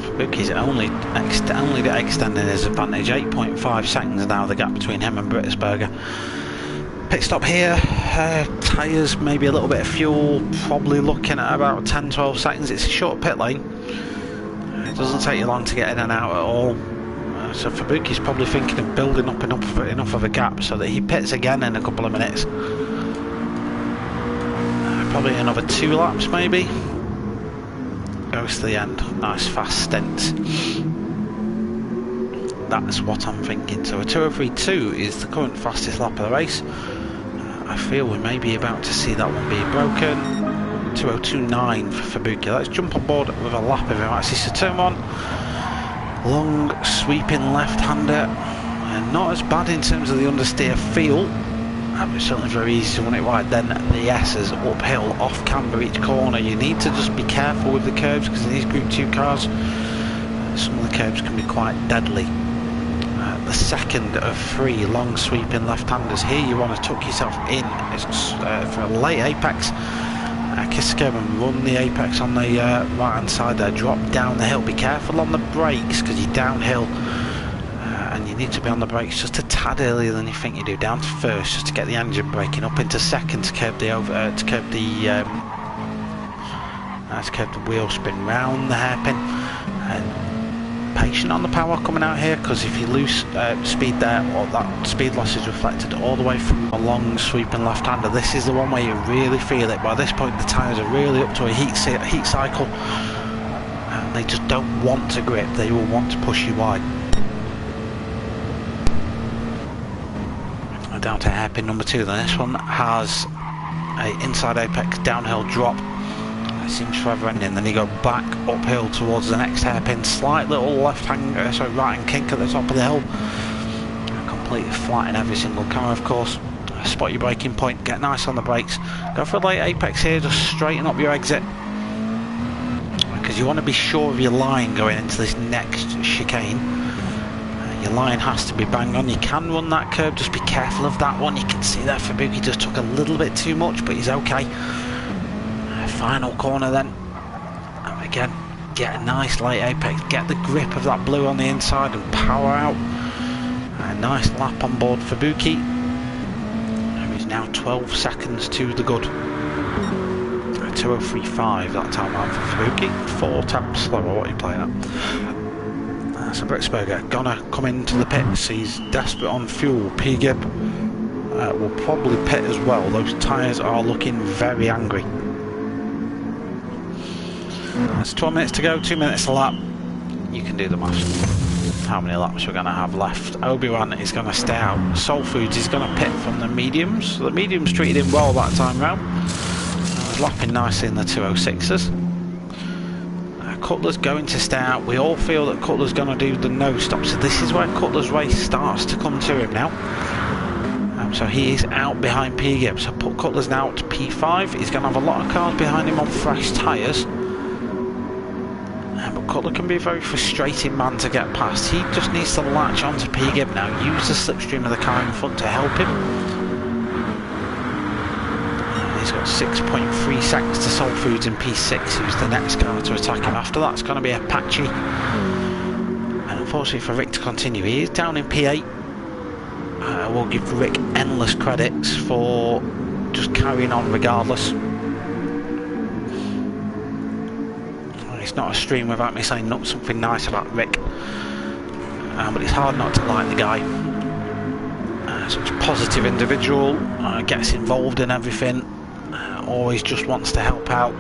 Fabuki's only extending his advantage. 8.5 seconds now, the gap between him and Britzberger. Pit stop here. Tyres, maybe a little bit of fuel. Probably looking at about 10-12 seconds. It's a short pit lane. It doesn't take you long to get in and out at all. So Fabuki's probably thinking of building up enough of a gap so that he pits again in a couple of minutes. Probably another 2 laps maybe. Goes to the end. Nice fast stint. That's what I'm thinking. So a 2:03.2 is the current fastest lap of the race. I feel we may be about to see that one being broken. 2:02.9 for Fabuki. Let's jump on board with a lap of him actually. So turn 1. Long sweeping left-hander, not as bad in terms of the understeer feel. It's certainly very easy to run it wide. Then the S's uphill, off camber each corner. You need to just be careful with the curbs because in these Group 2 cars, some of the curbs can be quite deadly. The second of 3 long sweeping left-handers. Here you want to tuck yourself in for a late apex. kiss the curb and run the apex on the right hand side there. Drop down the hill. Be careful on the brakes because you're downhill, and you need to be on the brakes just a tad earlier than you think you do. Down to first just to get the engine braking, up into second to curb the wheel spin round the hairpin, and patient on the power coming out here, because if you lose speed there, or that speed loss is reflected all the way from a long sweeping left hander. This is the one where you really feel it. By this point the tyres are really up to a heat cycle, and they just don't want to grip, they will want to push you wide. Down to hairpin number 2 then. This one has a inside apex downhill drop. It seems forever ending. Then you go back uphill towards the next hairpin. Slight little right hand kink at the top of the hill. Completely flat in every single car, of course. Spot your braking point. Get nice on the brakes. Go for a late apex here. Just straighten up your exit, because you want to be sure of your line going into this next chicane. Your line has to be bang on. You can run that curb, just be careful of that one. You can see that Fabuki just took a little bit too much, but he's okay. Final corner then, and again get a nice late apex, get the grip of that blue on the inside and power out. A nice lap on board Fabuki, who is now 12 seconds to the good. 2:03.5 that time around for Fabuki, 4 taps slower. What are you playing at? So Britzberger gonna come into the pits. He's desperate on fuel. P-Gib will probably pit as well. Those tyres are looking very angry. That's 12 minutes to go, 2 minutes a lap. You can do the maths. How many laps we're going to have left. Obi-Wan is going to stay out. Soul Foods is going to pit from the mediums. The mediums treated him well that time round. Was lapping nicely in the 206s. Cutler's going to stay out. We all feel that Cutler's going to do the no stop. So this is where Cutler's race starts to come to him now. So he is out behind P-Gib. So put Cutler's now to P5. He's going to have a lot of cars behind him on fresh tyres. But Cutler can be a very frustrating man to get past. He just needs to latch onto P-Gib now. Use the slipstream of the car in front to help him. He's got 6.3 seconds to Soul Foods in P6, who's the next car to attack him. After that, it's going to be Apache. And unfortunately for Rick to continue, he is down in P8. I will give Rick endless credits for just carrying on regardless. It's not a stream without me saying something nice about Rick. But it's hard not to like the guy. Such a positive individual, gets involved in everything, always just wants to help out.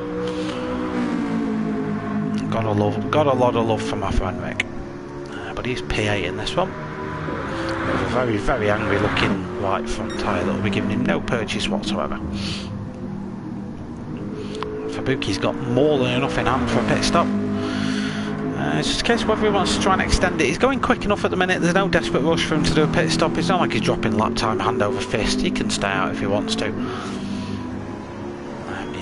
Got a lot of love for my friend Rick. But he's P8 in this one. With a very, very angry looking right front tyre that will be giving him no purchase whatsoever. Fabuki's got more than enough in hand for a pit stop. It's just a case of whether he wants to try and extend it. He's going quick enough at the minute. There's no desperate rush for him to do a pit stop. It's not like he's dropping lap time hand over fist. He can stay out if he wants to.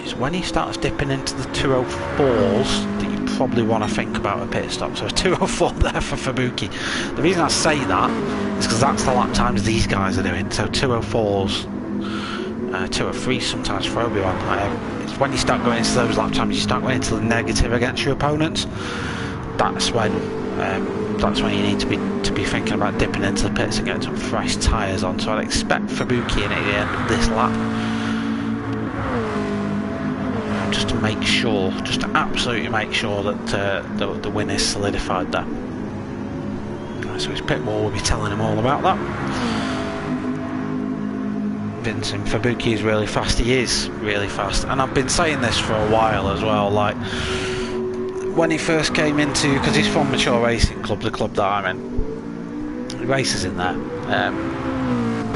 It's when he starts dipping into the 204s that you probably want to think about a pit stop. So a 204 there for Fabuki. The reason I say that is because that's the lap times these guys are doing. So 204s, 203s sometimes for Obi-Wan. It's when you start going into those lap times, you start going into the negative against your opponents. That's when you need to be thinking about dipping into the pits and getting some fresh tyres on. So I'd expect Fabuki in at the end of this lap, just to make sure, just to absolutely make sure that the win is solidified there. So his pit wall will be telling him all about that. Vincent Fabuki is really fast. He is really fast, and I've been saying this for a while as well. Like, when he first came into, because he's from Mature Racing Club, the club that I'm in, he races in there.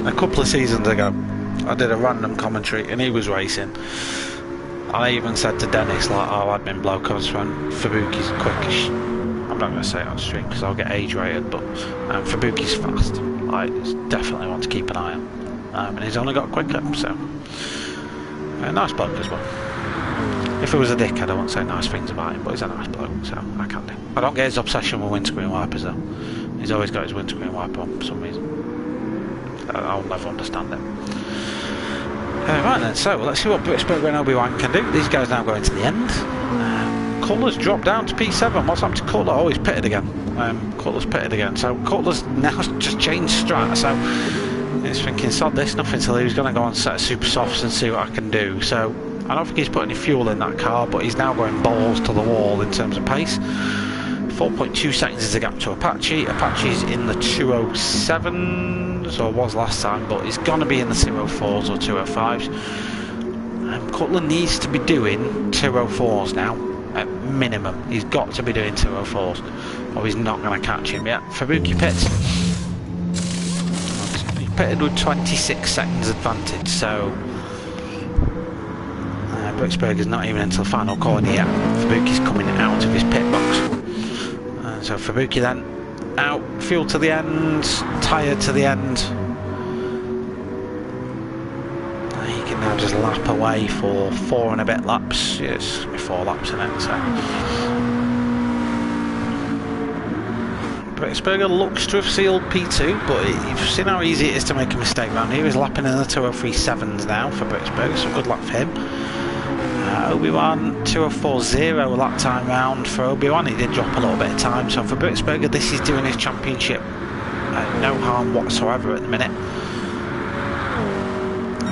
A couple of seasons ago, I did a random commentary and he was racing. I even said to Dennis, like, oh, admin bloke, I was from Fabuki's quickish. I'm not going to say it on stream because I'll get age rated, but Fabuki's fast. I definitely want to keep an eye on. And he's only got quicker, so a nice bloke as well. If he was a dickhead, I wouldn't say nice things about him, but he's a nice bloke, so I can do. I don't get his obsession with windscreen wipers though. He's always got his windscreen wiper on for some reason. I'll never understand it. Right then, so let's see what Britsburger and Obi-Wan can do. These guys now going to the end. Cutler's dropped down to P7. What's happened to Cutler? Oh, he's pitted again. Cutler's pitted again. So Cutler's now just changed strat. So he's thinking, sod this, nothing to lose. Going to go on set of super softs and see what I can do. So I don't think he's put any fuel in that car, but he's now going balls to the wall in terms of pace. 4.2 seconds is the gap to Apache. Apache's in the 207s, or was last time, but he's going to be in the 204s or 205s. Cutler needs to be doing 204s now, at minimum. He's got to be doing 204s, or he's not going to catch him. Yeah, Fubuki pits. He pitted with 26 seconds advantage, so Britsburger's not even into the final corner yet. Fubuki's coming out of his pit box. So Fubuki then out, fuel to the end, tyre to the end. He can now just lap away for 4 and a bit laps. Yeah, it's going to be 4 laps in it. So Britsburger looks to have sealed P2, but you've seen how easy it is to make a mistake around here. He's lapping in the 203.7s now for Britsburger, so good luck for him. Obi-Wan 204.0 lap time round for Obi-Wan. He did drop a little bit of time, so for Britsburger this is doing his championship no harm whatsoever at the minute.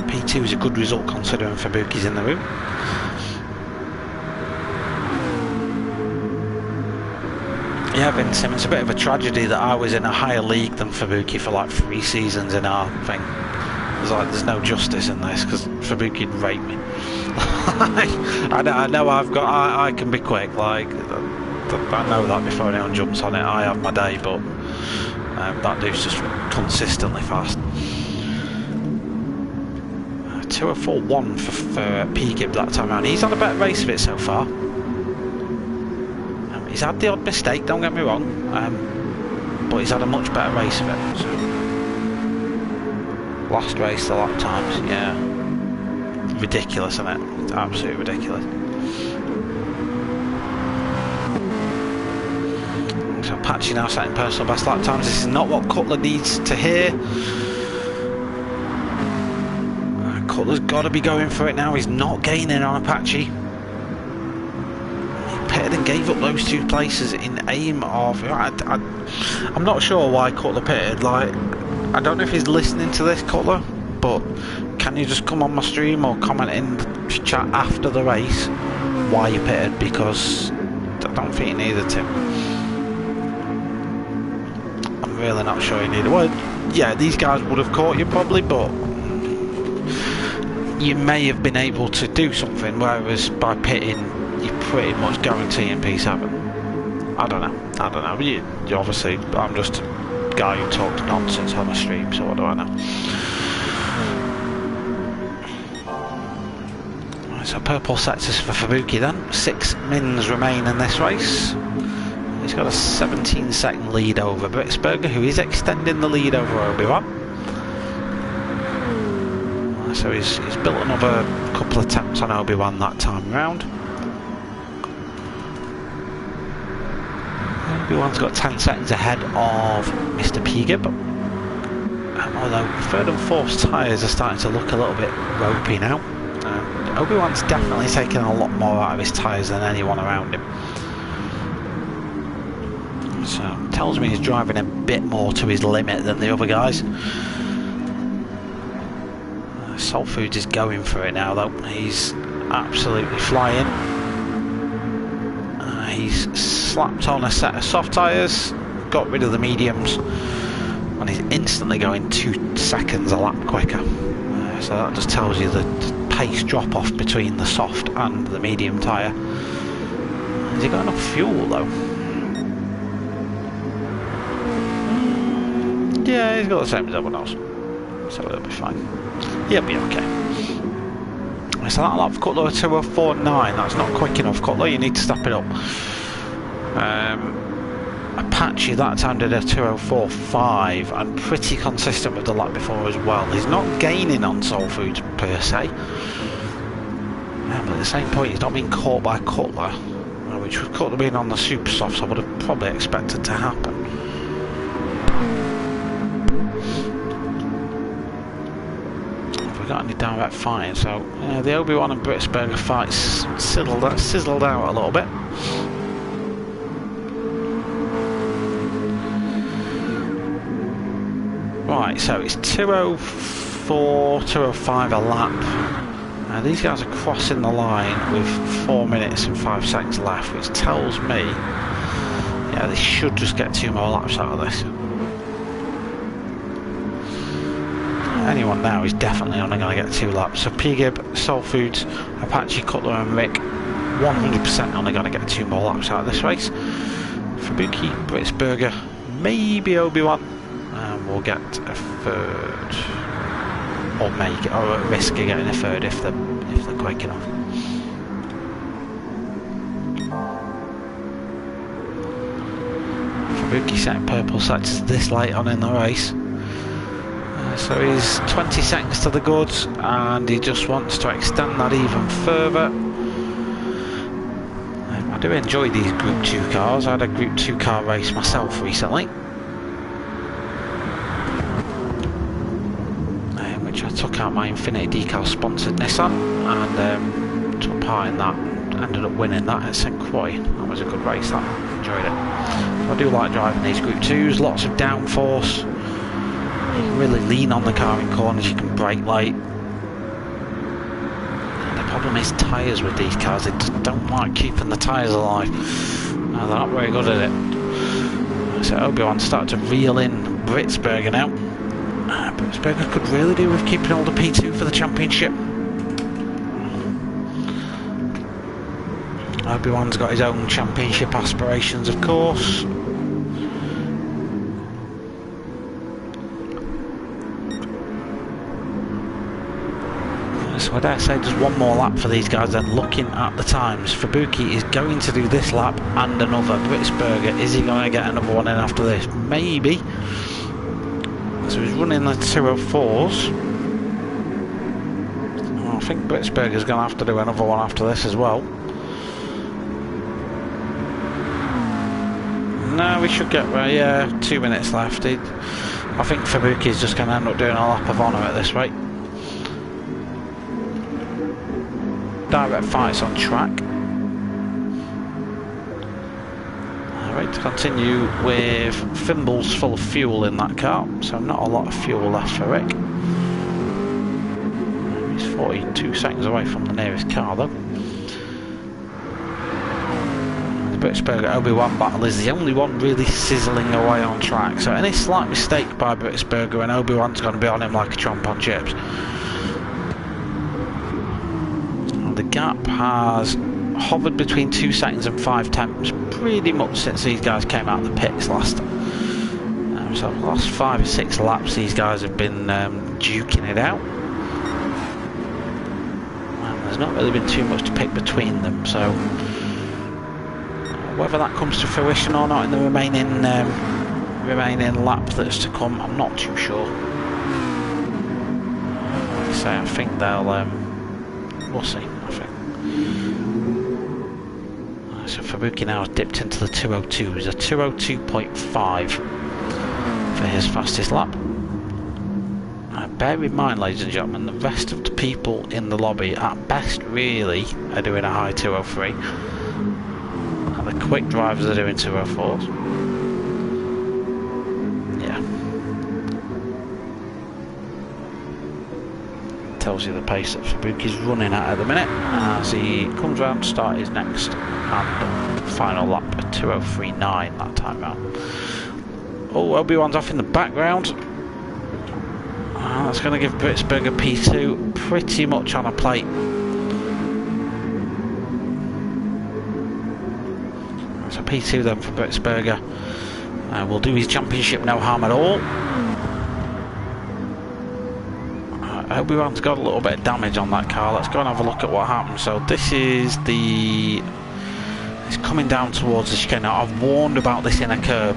P2 is a good result considering Fubuki's in the room. Yeah, Vince, it's a bit of a tragedy that I was in a higher league than Fubuki for like 3 seasons in our thing. It's like there's no justice in this because Fubuki'd rape me. I know I can be quick, like I know that before anyone jumps on it. I have my day, but that dude's just consistently fast. 204.1 for P-Gib that time around. He's had a better race of it so far. He's had the odd mistake, don't get me wrong, but he's had a much better race of it. So. Last race, the lap times, yeah. Ridiculous, isn't it? It's absolutely ridiculous. So Apache now setting personal best lap times. This is not what Cutler needs to hear. Cutler's got to be going for it now. He's not gaining on Apache. He pitted and gave up those 2 places in aim of... I'm not sure why Cutler pitted. Like, I don't know if he's listening to this, Cutler, but can you just come on my stream or comment in the chat after the race why you pitted, because I don't think you needed to. I'm really not sure you needed. Well, yeah, these guys would have caught you probably, but you may have been able to do something, whereas by pitting you're pretty much guaranteeing P7. I don't know. You obviously, I'm just a guy who talks nonsense on a stream, so what do I know? So purple sectors for Fubuki then. 6 mins remain in this race. He's got a 17-second lead over Britsburger, who is extending the lead over Obi-Wan. So he's built another couple of attempts on Obi-Wan that time round. Obi-Wan's got 10 seconds ahead of Mr. P-Gib. Although 3rd and 4th tyres are starting to look a little bit ropey now. Obi-Wan's definitely taking a lot more out of his tyres than anyone around him. So, tells me he's driving a bit more to his limit than the other guys. Salt Foods is going for it now though. He's absolutely flying. He's slapped on a set of soft tyres, got rid of the mediums, and he's instantly going 2 seconds a lap quicker. So that just tells you the pace drop off between the soft and the medium tyre. Has he got enough fuel though? Yeah, he's got the same as everyone else, so he'll be fine. He'll be okay. So that lap for Cutler 204.9, that's not quick enough. Cutler, you need to step it up. Apache that time did a 204.5 and pretty consistent with the lap before as well. He's not gaining on Soul Foods per se, but at the same point he's not being caught by Cutler, which with Cutler being on the super softs I would have probably expected to happen. we got any direct fighting? So the Obi-Wan and Britsberger fights sizzled out a little bit. Right, so it's 2:04, 2:05 a lap. These guys are crossing the line with 4 minutes and 5 seconds left, which tells me, yeah, they should just get 2 more laps out of this. Anyone now is definitely only going to get 2 laps. So P-Gib, Soul Foods, Apache, Cutler and Rick 100% only going to get 2 more laps out of this race. Fubuki, Britsberger, maybe Obi-Wan, and we'll get a third, or at risk of getting a third if they're quick enough. Fubuki setting purple sectors this late on in the race. So he's 20 seconds to the goods, and he just wants to extend that even further. I do enjoy these Group 2 cars. I had a Group 2 car race myself recently, which I took out my Infinity Decal sponsored Nissan and took part in that. Ended up winning that at St. Croix. That was a good race, that. Enjoyed it. I do like driving these Group 2s, lots of downforce. You can really lean on the car in corners, you can brake late. The problem is tyres with these cars, they just don't like keeping the tyres alive. No, they're not very good at it. So Obi-Wan started to reel in Britsberger now. Britsberger could really do with keeping hold of P2 for the championship. Obi-Wan's got his own championship aspirations, of course. So I dare say just 1 more lap for these guys then. Looking at the times, Fubuki is going to do this lap and another. Britsberger, is he going to get another one in after this? Maybe. So he's running the 2:04s. I think Britsberger's going to have to do another one after this as well. No, we should get, yeah, 2 minutes left. I think Fubuki's just going to end up doing a lap of honour at this rate. Direct fights on track. Right, to continue with thimbles full of fuel in that car, so not a lot of fuel left for Rick. He's 42 seconds away from the nearest car though. The Britsberger Obi-Wan battle is the only one really sizzling away on track, so any slight mistake by Britsberger and Obi-Wan's going to be on him like a chomp on chips. The gap has hovered between 2 seconds and 5 tenths pretty much since these guys came out of the pits last. So the last 5 or 6 laps these guys have been duking it out. And there's not really been too much to pick between them, so whether that comes to fruition or not in the remaining lap that's to come, I'm not too sure. Like I say, I think they'll we'll see, I think. So Fubuki now has dipped into the 2:02s, a 2:02.5 for his fastest lap. Bear in mind, ladies and gentlemen, the rest of the people in the lobby at best really are doing a high 2:03. And the quick drivers are doing 2:04s. Yeah. Tells you the pace that Fubuki's running at the minute as he comes round to start his next and final lap at 2:03.9 that time round. Oh, Obi-Wan's off in the background. That's going to give Britsberger P2 pretty much on a plate. So P2 then for Britsberger. Will do his championship no harm at all. Obi-Wan's got a little bit of damage on that car. Let's go and have a look at what happened. So this is it's coming down towards the chicane. Now, I've warned about this in a curb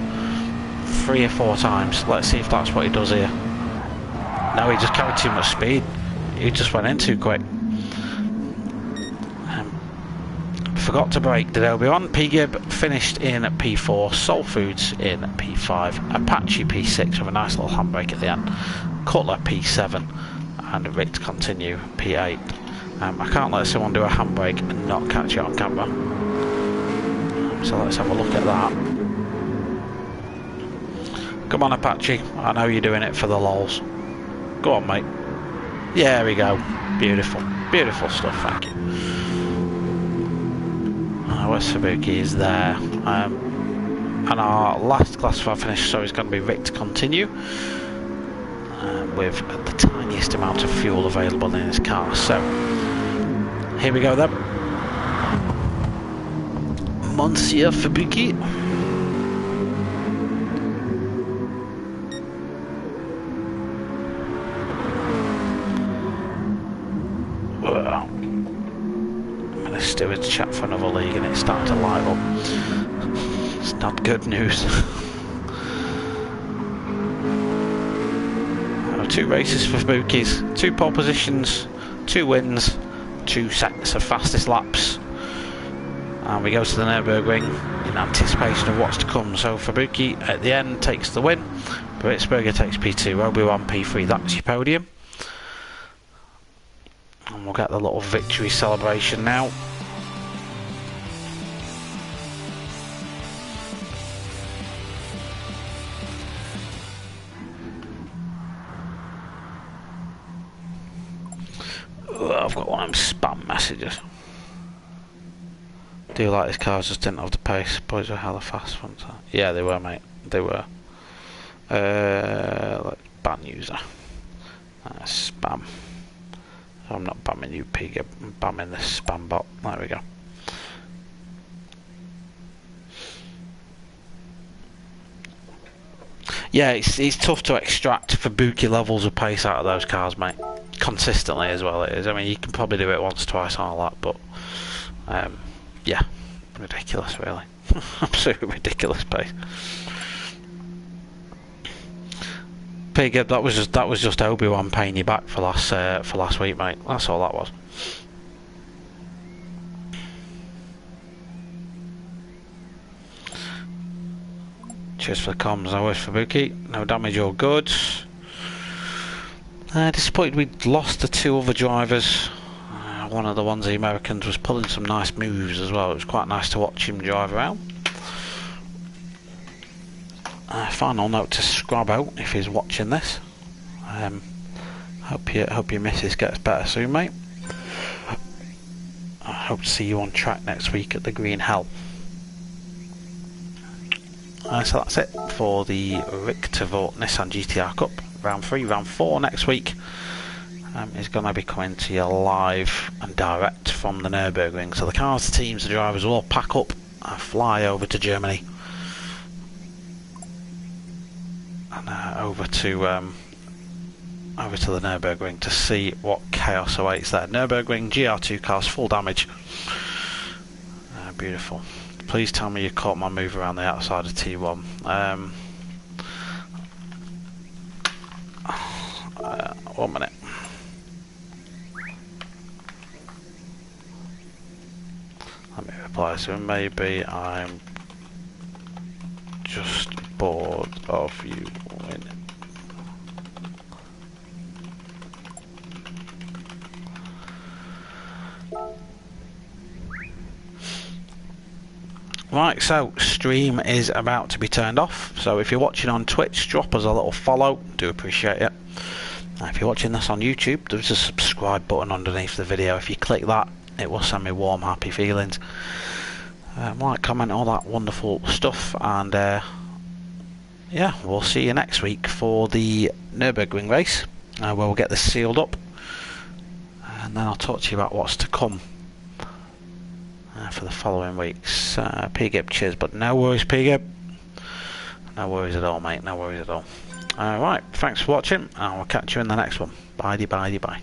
3 or 4 times. Let's see if that's what he does here. No, he just carried too much speed. He just went in too quick. Forgot to brake, did Obi-Wan. P-Gib finished in P4, Soul Foods in P5, Apache P6 with a nice little handbrake at the end, Cutler P7, and Rick to continue, P8. I can't let someone do a handbrake and not catch it on camera. So let's have a look at that. Come on, Apache. I know you're doing it for the lols. Go on, mate. Yeah, there we go. Beautiful. Beautiful stuff, thank you. Where's Sabuki? Is there. And our last classified finish, so it's going to be Rick to continue. With the tiniest amount of fuel available in his car. So, here we go then. Monsieur Fubuki. Well, the stewards chat for another league and it's starting to light up. It's not good news. 2 races for Fubuki's, 2 pole positions, 2 wins, 2 sets of fastest laps. And we go to the Nürburgring in anticipation of what's to come. So Fubuki at the end takes the win, Britzberger takes P2, Obi-Wan P3, that's your podium. And we'll get the little victory celebration now. I've got one of them spam messages. Do you like this car? Just didn't have the pace. Boys were hella fast, weren't they? Yeah, they were, mate. They were. Like ban user. Spam. I'm not bamming you, pig. I'm bamming this spam bot. There we go. Yeah, it's tough to extract Fubuki levels of pace out of those cars, mate. Consistently as well it is. I mean, you can probably do it once, twice on a lap, but yeah, ridiculous, really. Absolutely ridiculous pace. Pig, that was just Obi-Wan paying you back for last week, mate. That's all that was. Cheers for the comms. I wish Fubuki. No damage or goods. Disappointed we'd lost the 2 other drivers. One of the ones, the Americans, was pulling some nice moves as well. It was quite nice to watch him drive around. Final note to Scrabbo, if he's watching this. Hope your missus gets better soon, mate. I hope to see you on track next week at the Green Hell. So that's it for the Rick to Vote Nissan GTR Cup. Round 3, round 4 next week is going to be coming to you live and direct from the Nürburgring. So the cars, the teams, the drivers will all pack up and fly over to Germany and over to the Nürburgring to see what chaos awaits there. Nürburgring GR2 cars, full damage. Beautiful. Please tell me you caught my move around the outside of T1. 1 minute. Let me reply. So maybe I'm just bored of you winning. Right, so stream is about to be turned off. So if you're watching on Twitch, drop us a little follow. Do appreciate it. If you're watching this on YouTube, there's a subscribe button underneath the video. If you click that, it will send me warm, happy feelings. Like, comment, all that wonderful stuff. And yeah, we'll see you next week for the Nürburgring race, where we'll get this sealed up. And then I'll talk to you about what's to come for the following weeks. P-Gib, cheers, but no worries, P-Gib. No worries at all, mate. No worries at all. Right, thanks for watching, and I'll catch you in the next one. Bye-de, bye-de, bye.